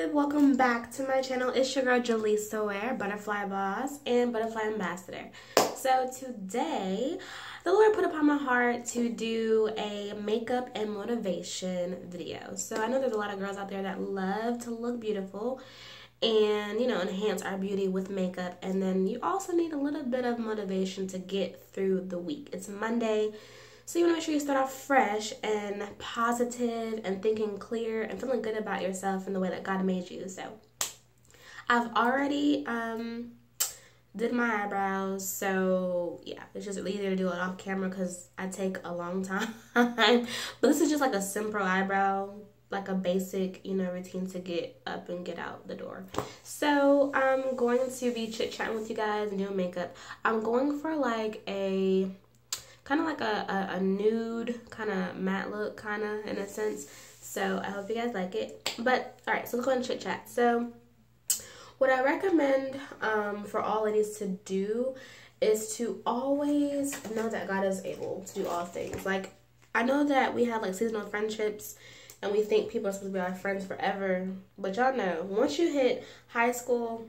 YouTube, welcome back to my channel. It's your girl Jaleesa Ware, Butterfly Boss and Butterfly Ambassador. So today the Lord put upon my heart to do a makeup and motivation video. So I know there's a lot of girls out there that love to look beautiful and, you know, enhance our beauty with makeup, and then you also need a little bit of motivation to get through the week. It's Monday, so you want to make sure you start off fresh and positive and thinking clear and feeling good about yourself and the way that God made you. So I've already did my eyebrows, so yeah, it's just easier to do it off camera because I take a long time. But this is just like a simple eyebrow, like a basic, you know, routine to get up and get out the door. So I'm going to be chit-chatting with you guys and doing makeup. I'm going for like a kind of like a nude kind of matte look, kind of, in a sense. So I hope you guys like it. But all right, so let's go ahead and chit chat. So what I recommend for all ladies to do is to always know that God is able to do all things. Like, I know that we have like seasonal friendships and we think people are supposed to be our friends forever, but y'all know once you hit high school,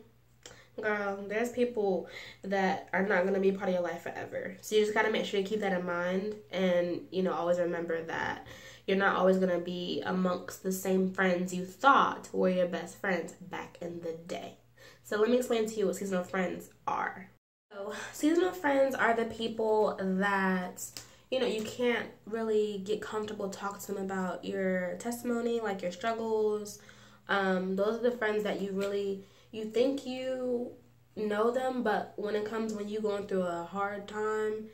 girl, there's people that are not going to be part of your life forever. So you just got to make sure you keep that in mind and, you know, always remember that you're not always going to be amongst the same friends you thought were your best friends back in the day. So let me explain to you what seasonal friends are. So seasonal friends are the people that, you know, you can't really get comfortable talking to them about your testimony, like your struggles. Those are the friends that you think you know them, but when you going through a hard time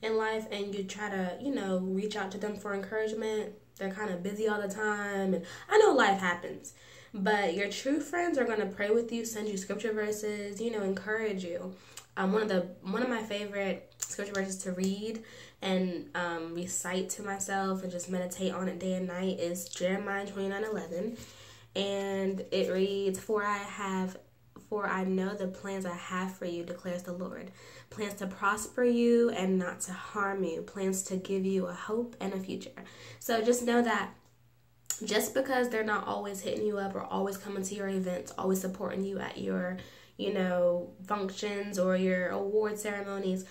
in life and you try to, you know, reach out to them for encouragement, they're kind of busy all the time. And I know life happens, but your true friends are going to pray with you, send you scripture verses, you know, encourage you. One of my favorite scripture verses to read and recite to myself and just meditate on it day and night is Jeremiah 29:11. And it reads, For I know the plans I have for you, declares the Lord. Plans to prosper you and not to harm you. Plans to give you a hope and a future. So just know that just because they're not always hitting you up or always coming to your events, always supporting you at your, you know, functions or your award ceremonies,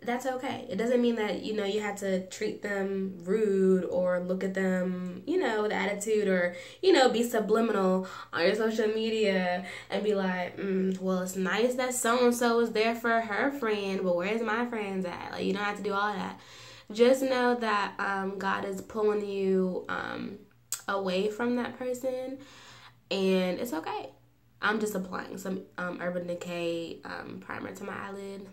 that's okay. It doesn't mean that, you know, you have to treat them rude or look at them, you know, with attitude, or, you know, be subliminal on your social media and be like, well, it's nice that so-and-so is there for her friend, but where's my friends at? Like, you don't have to do all that. Just know that God is pulling you away from that person, and it's okay. I'm just applying some Urban Decay primer to my eyelid.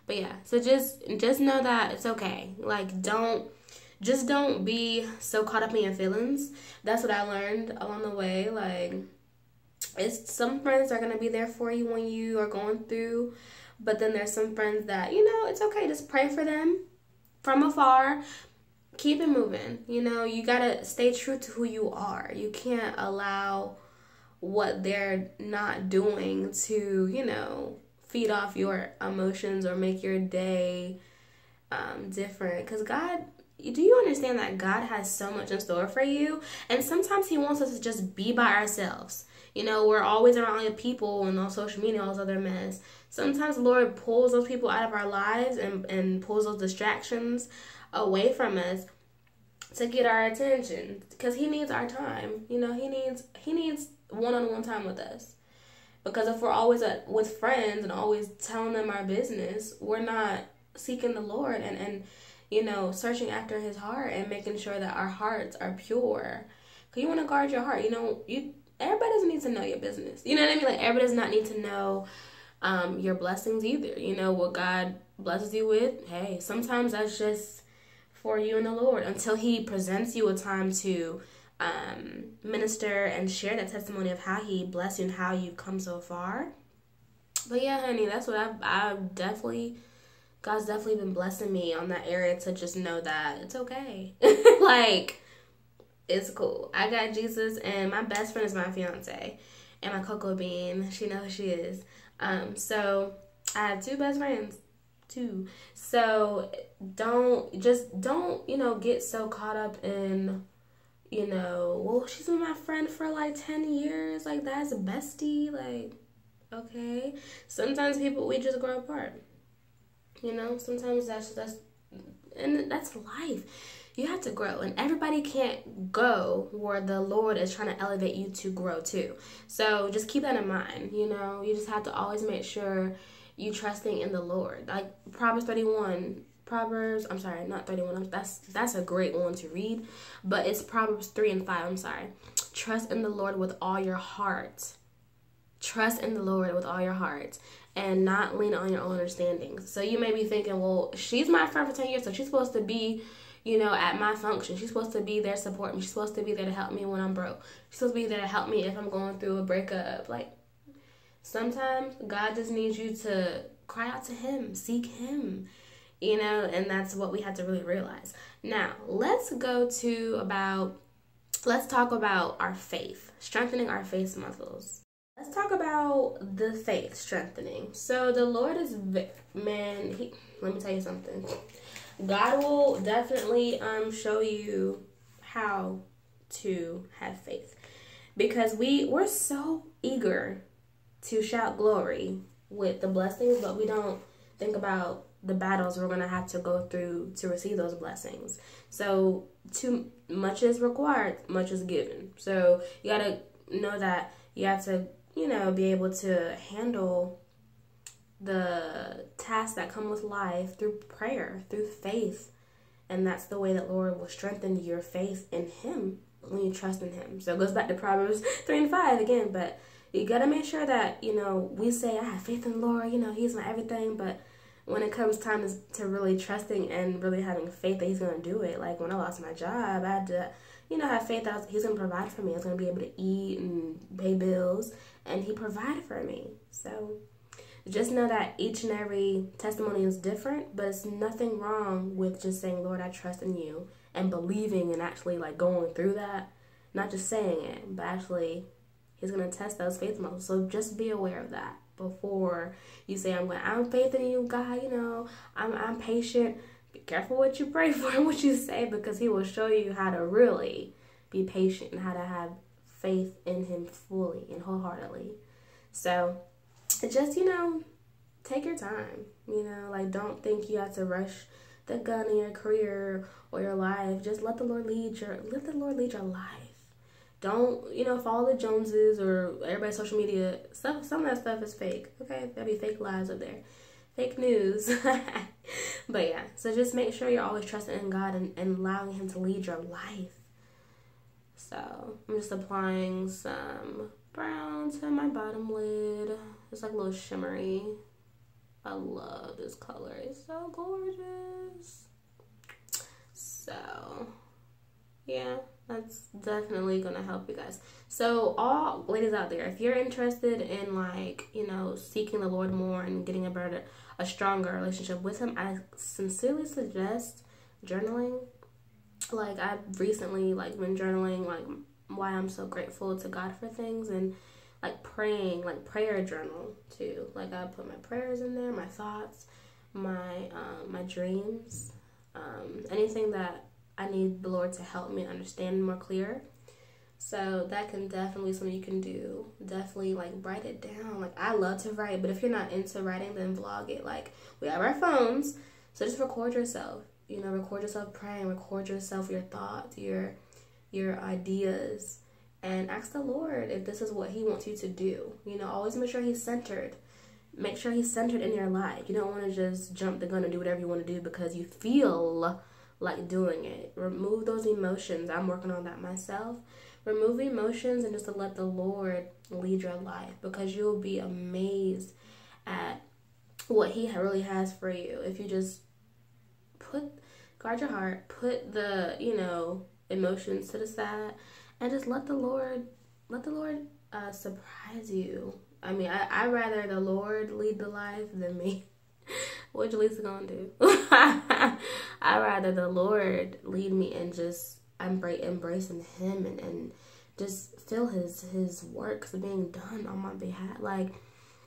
But yeah, so just know that it's okay. Like, don't be so caught up in your feelings. That's what I learned along the way. Like, some friends are gonna be there for you when you are going through, but then there's some friends that, you know, it's okay. Just pray for them from afar. Keep it moving. You know, you gotta stay true to who you are. You can't allow what they're not doing to, you know, feed off your emotions or make your day different. Because God, do you understand that God has so much in store for you? And sometimes he wants us to just be by ourselves. You know, we're always around other people and on social media, all this other mess. Sometimes the Lord pulls those people out of our lives and pulls those distractions away from us to get our attention, because he needs our time. You know, he needs one-on-one time with us. Because if we're always with friends and always telling them our business, we're not seeking the Lord and you know, searching after his heart and making sure that our hearts are pure. Because you want to guard your heart. You know, everybody doesn't need to know your business. You know what I mean? Like, everybody does not need to know your blessings either. You know, what God blesses you with, hey, sometimes that's just for you and the Lord until he presents you a time to minister and share that testimony of how he blessed you and how you've come so far. But yeah, honey, that's what I've definitely, God's definitely been blessing me on that area to just know that it's okay. Like, it's cool. I got Jesus, and my best friend is my fiance and my cocoa bean. She knows who she is. So I have two best friends too. So don't, you know, get so caught up in you know, well, she's been my friend for like 10 years. Like, that's a bestie. Like, okay. Sometimes people, we just grow apart. You know, sometimes and that's life. You have to grow, and everybody can't go where the Lord is trying to elevate you to grow too. So just keep that in mind. You know, you just have to always make sure you trusting in the Lord. Like I'm sorry, not 31. That's a great one to read, but it's Proverbs 3 and 5. I'm sorry. Trust in the Lord with all your heart. Trust in the Lord with all your heart and not lean on your own understanding. So you may be thinking, well, she's my friend for 10 years, so she's supposed to be, you know, at my function. She's supposed to be there to support me. She's supposed to be there to help me when I'm broke. She's supposed to be there to help me if I'm going through a breakup. Like, sometimes God just needs you to cry out to him, seek him, you know, and that's what we have to really realize. Now, let's talk about our faith, strengthening our faith muscles. Let's talk about the faith strengthening. So the Lord is, let me tell you something. God will definitely show you how to have faith, because we're so eager to shout glory with the blessings, but we don't think about the battles we're going to have to go through to receive those blessings. So too much is required, much is given. So you got to know that you have to, you know, be able to handle the tasks that come with life through prayer, through faith. And that's the way that Lord will strengthen your faith in him when you trust in him. So it goes back to Proverbs 3 and 5 again, but you got to make sure that, you know, we say, I have faith in the Lord, you know, he's my everything, but when it comes time to really trusting and really having faith that he's going to do it, like when I lost my job, I had to, you know, have faith that he's going to provide for me. I was going to be able to eat and pay bills, and he provided for me. So just know that each and every testimony is different, but it's nothing wrong with just saying, Lord, I trust in you, and believing and actually like going through that, not just saying it, but actually he's going to test those faith muscles. So just be aware of that before you say, I'm faith in you, God, you know, I'm patient. Be careful what you pray for and what you say, because he will show you how to really be patient and how to have faith in him fully and wholeheartedly. So just, you know, take your time, you know, like don't think you have to rush the gun in your career or your life. Just let the Lord lead your life. Don't, you know, follow the Joneses or everybody's social media stuff. Some of that stuff is fake, okay? There'll be fake lives up there, fake news. But yeah, so just make sure you're always trusting in God and allowing him to lead your life. So I'm just applying some brown to my bottom lid. It's like a little shimmery. I love this color. It's so gorgeous. So yeah, that's definitely gonna help you guys. So all ladies out there, if you're interested in, like, you know, seeking the Lord more and getting a stronger relationship with him, I sincerely suggest journaling. Like, I've recently like been journaling, like why I'm so grateful to God for things, and like praying, like prayer journal too. Like I put my prayers in there, my thoughts, my dreams, anything that I need the Lord to help me understand more clear. So that can definitely be something you can do. Definitely like write it down. Like I love to write, but if you're not into writing, then vlog it. Like we have our phones, so just record yourself. You know, record yourself praying, record yourself, your thoughts, your ideas, and ask the Lord if this is what he wants you to do. You know, always make sure he's centered. Make sure he's centered in your life. You don't want to just jump the gun and do whatever you want to do because you feel like doing it. Remove those emotions. I'm working on that myself. Remove emotions and just to let the Lord lead your life, because you'll be amazed at what he really has for you if you just guard your heart, put the, you know, emotions to the side, and just let the Lord surprise you. I mean, I rather the Lord lead the life than me. What Jaleesa gonna do? I rather the Lord lead me and just embracing him and just feel his works being done on my behalf. Like,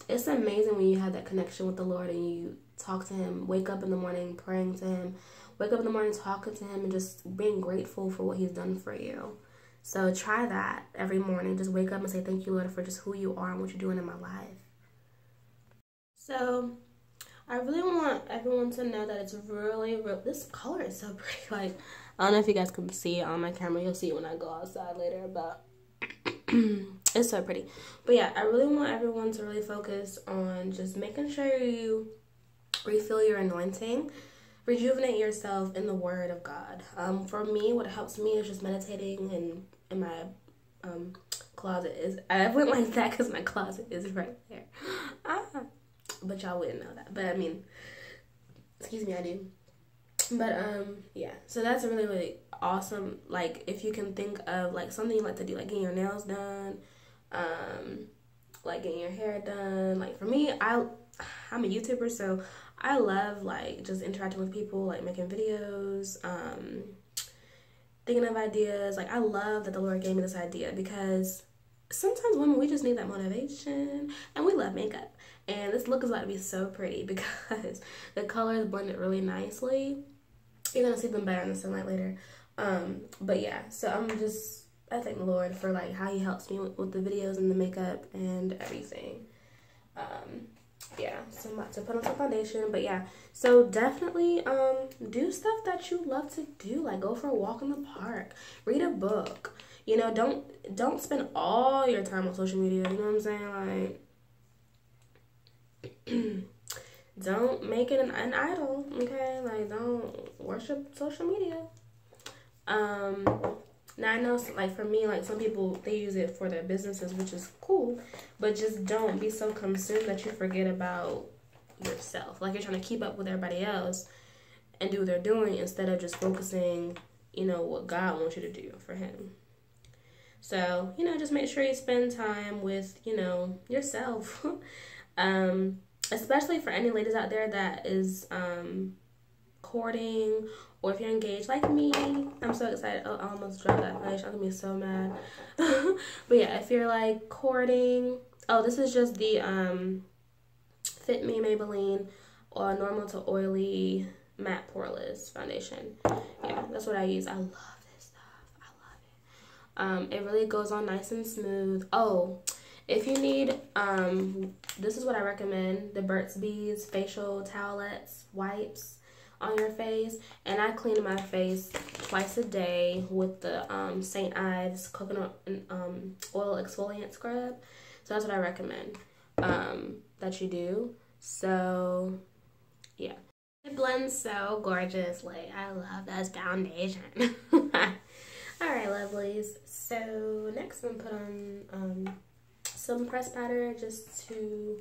it's amazing when you have that connection with the Lord and you talk to him, wake up in the morning praying to him, wake up in the morning talking to him, and just being grateful for what he's done for you. So try that every morning. Just wake up and say, thank you, Lord, for just who you are and what you're doing in my life. So I really want everyone to know that it's really, this color is so pretty. Like, I don't know if you guys can see it on my camera. You'll see it when I go outside later, but it's so pretty. But yeah, I really want everyone to really focus on just making sure you refill your anointing, rejuvenate yourself in the Word of God. For me, what helps me is just meditating in my closet. I went like that because my closet is right there. But y'all wouldn't know that. But I mean, excuse me, I do. But yeah, so that's a really, really awesome, like, if you can think of like something you like to do, like getting your nails done, like getting your hair done. Like for me, I'm a YouTuber, so I love like just interacting with people, like making videos, thinking of ideas. Like I love that the Lord gave me this idea, because sometimes women, we just need that motivation, and we love makeup. And this look is about to be so pretty because the colors blended really nicely. You're gonna see them better in the sunlight later. But yeah, so I thank the Lord for like how He helps me with the videos and the makeup and everything. Yeah, so I'm about to put on some foundation. But yeah, so definitely do stuff that you love to do. Like go for a walk in the park, read a book. You know, don't spend all your time on social media. You know what I'm saying? Like, don't make it an idol, okay? Like, don't worship social media. Now I know, like, for me, like, some people, they use it for their businesses, which is cool, but just don't be so consumed that you forget about yourself. Like, you're trying to keep up with everybody else and do what they're doing instead of just focusing, you know, what God wants you to do for Him. So, you know, just make sure you spend time with, you know, yourself. Especially for any ladies out there that is courting, or if you're engaged like me. I'm so excited. Oh, I almost dropped that foundation. I'm gonna be so mad. But yeah, if you're like courting, oh, this is just the Fit Me Maybelline or normal to oily matte poreless foundation. Yeah, that's what I use. I love this stuff. I love it. It really goes on nice and smooth. Oh, if you need, this is what I recommend, the Burt's Bees facial towelettes, wipes on your face. And I clean my face twice a day with the St. Ives coconut oil exfoliant scrub. So that's what I recommend that you do. So, yeah. It blends so gorgeously. I love this foundation. Alright, lovelies. So, next I'm going to put on some pressed powder just to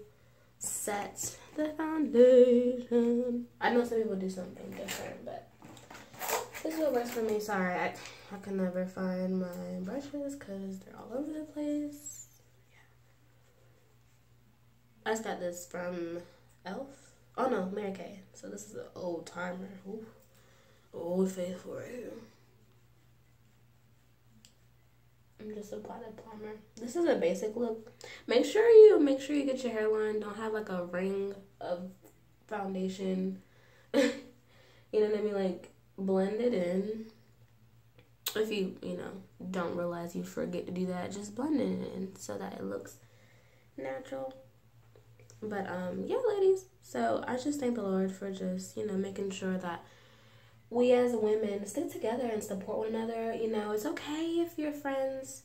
set the foundation. I know some people do something different, but this is what works for me. Sorry, I can never find my brushes because they're all over the place. Yeah. I just got this from Elf. Oh no, Mary Kay. So this is an old timer. Ooh. Old faithful right here. I'm just apply the primer. This is a basic look. Make sure you get your hairline. Don't have like a ring of foundation. You know what I mean? Like blend it in. If you don't realize you forget to do that, just blend it in so that it looks natural. But yeah, ladies. So I just thank the Lord for just making sure that we as women stick together and support one another. It's okay if your friends,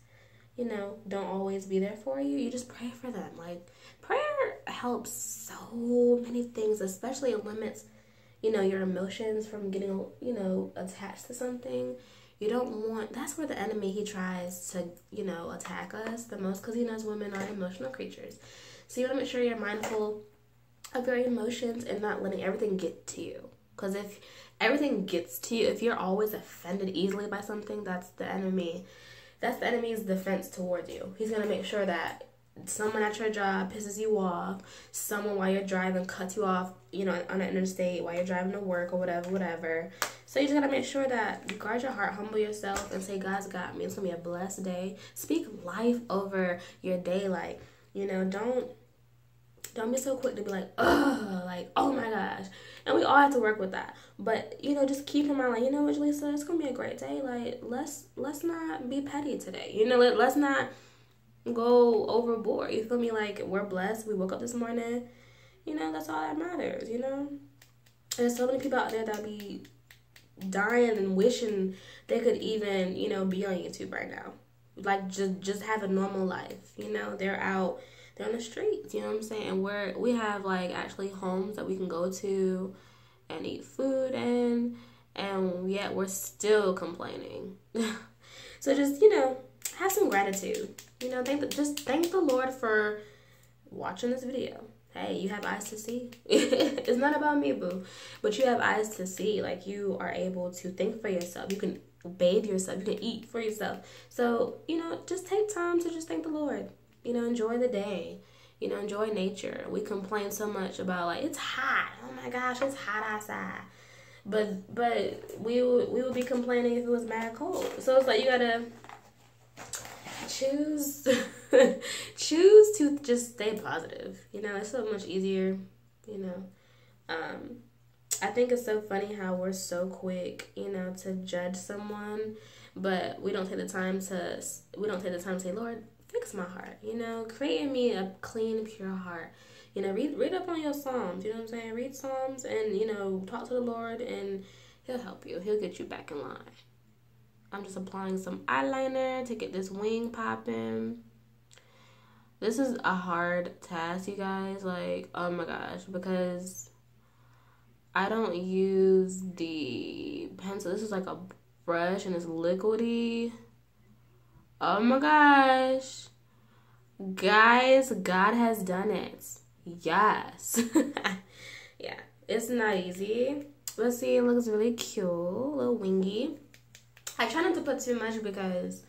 don't always be there for you. You just pray for them. Like, prayer helps so many things, especially it limits, your emotions from getting, attached to something. You don't want, that's where the enemy, he tries to, attack us the most, because he knows women are emotional creatures. So you want to make sure you're mindful of your emotions and not letting everything get to you. Because if everything gets to you, if you're always offended easily by something, that's the enemy. That's the enemy's defense towards you. He's going to make sure that someone at your job pisses you off, someone while you're driving cuts you off, on an interstate while you're driving to work or whatever. So you just got to make sure that you guard your heart, humble yourself, and say, God's got me. It's going to be a blessed day. Speak life over your day. Like, don't Don't be so quick to be like, ugh, like, oh my gosh. And we all have to work with that. But, you know, just keep in mind, like, you know what, Lisa, it's going to be a great day. Like, let's not be petty today. You know, let's not go overboard. You feel me? Like, we're blessed. We woke up this morning. You know, that's all that matters, you know? There's so many people out there that be dying and wishing they could even, you know, be on YouTube right now. Like, just have a normal life, you know? They're out, they're on the streets, you know what I'm saying? And we have, like, actually homes that we can go to and eat food in, and yet we're still complaining. So just, you know, have some gratitude. You know, just thank the Lord for watching this video. Hey, you have eyes to see. It's not about me, boo. But you have eyes to see. Like, you are able to think for yourself. You can bathe yourself. You can eat for yourself. So, you know, just take time to just thank the Lord. You know, enjoy the day. You know, enjoy nature. We complain so much about, like, it's hot. Oh, my gosh, it's hot outside. But we would be complaining if it was mad cold. So, it's like you got to choose to just stay positive. You know, it's so much easier, you know. I think it's so funny how we're so quick, you know, to judge someone, but we don't take the time to say, Lord, fix my heart, you know, create in me a clean, pure heart. You know, read up on your Psalms, you know what I'm saying? Read Psalms and, you know, talk to the Lord, and he'll help you. He'll get you back in line. I'm just applying some eyeliner to get this wing popping. This is a hard task, you guys. Like, oh my gosh, because I don't use the pencil. This is like a brush and it's liquidy. Oh my gosh. Guys, God has done it. Yes. Yeah, it's not easy. Let's see, it looks really cute. A little wingy. I try not to put too much because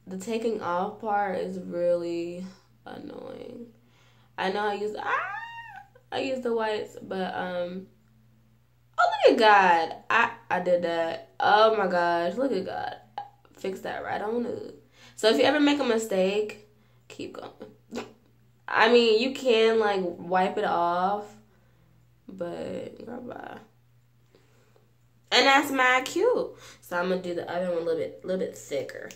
the taking off part is really annoying. I know I use the whites, but oh, look at God. I did that. Oh my gosh, look at God. Fix that right on up. So if you ever make a mistake, keep going. I mean, you can like wipe it off, but bye. And that's mad cute. So I'm gonna do the other one a little bit thicker.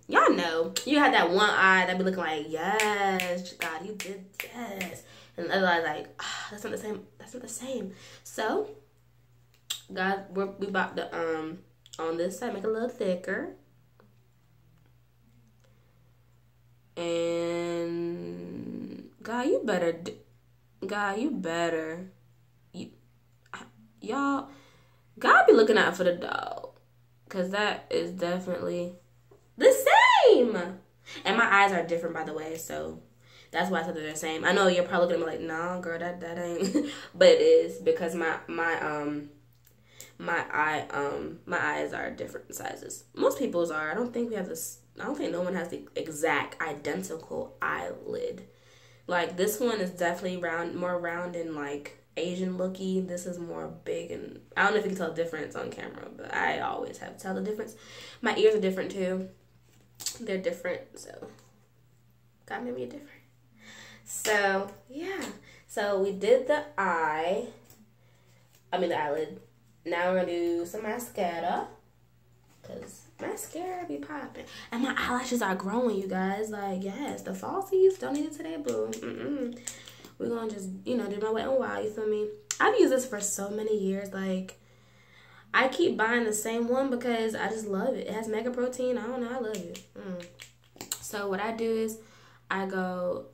Y'all know you had that one eye that be looking like, yes, God, you did this, and the other eye like, that's not the same. That's not the same. So, God, we about to on this side make it a little thicker, and God, you better. Y'all, God be looking out for the dog, because that is definitely the same. And my eyes are different, by the way, so that's why I said they're the same. I know you're probably looking at me like, nah, girl, that ain't. But it is, because my eyes are different sizes. Most people's are. I don't think no one has the exact identical eyelid. Like, this one is definitely more round and like Asian looky. This is more big, and I don't know if you can tell the difference on camera, but I always have to tell the difference. My ears are different too. They're different, so God made me different. So yeah, so we did the eyelid. Now we're gonna do some mascara, cause mascara be popping, and my eyelashes are growing, you guys. Like, yes, the falsies don't need it today, boo. We're gonna just, you know, do my Wet n Wild, you feel me? I've used this for so many years. Like, I keep buying the same one because I just love it. It has mega protein. I don't know, I love it. So what I do is I go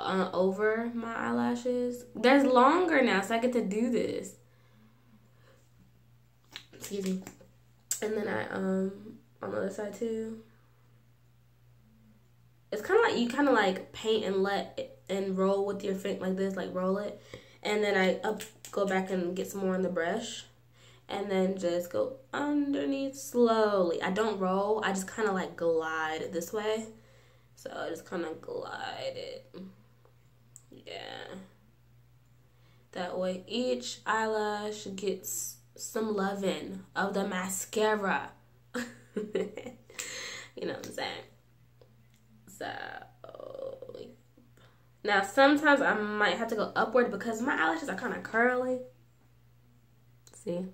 over my eyelashes. They're longer now, so I get to do this. Excuse me. And then I on the other side too. It's kind of like you kind of like paint and roll with your finger like this, like roll it, and then I go back and get some more on the brush, and then just go underneath slowly. I don't roll. I just kind of like glide this way. So I just kind of glide it. Yeah. That way each eyelash gets some loving of the mascara. You know what I'm saying? So now sometimes I might have to go upward because my eyelashes are kind of curly. See,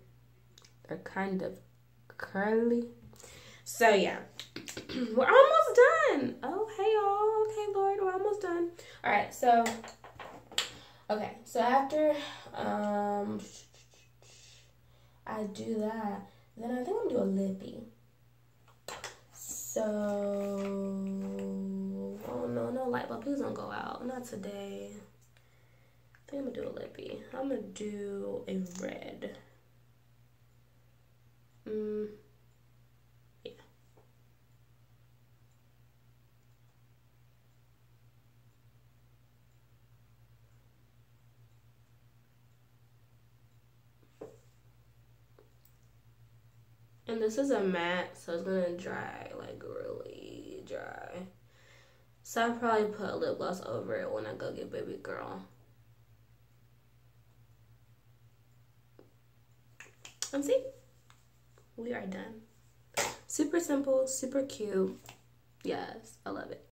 they're kind of curly. So yeah, we're almost done. Oh hey y'all, okay Lord, we're almost done. All right, so okay, so after I do that, then I think I'm gonna do a lippy. So, oh no light bulb, please don't go out. Not today. I think I'm gonna do a lippy. I'm gonna do a red. Yeah. And this is a matte, so it's gonna dry, like really dry. So I'll probably put a lip gloss over it when I go get baby girl. And see, we are done. Super simple, super cute. Yes, I love it.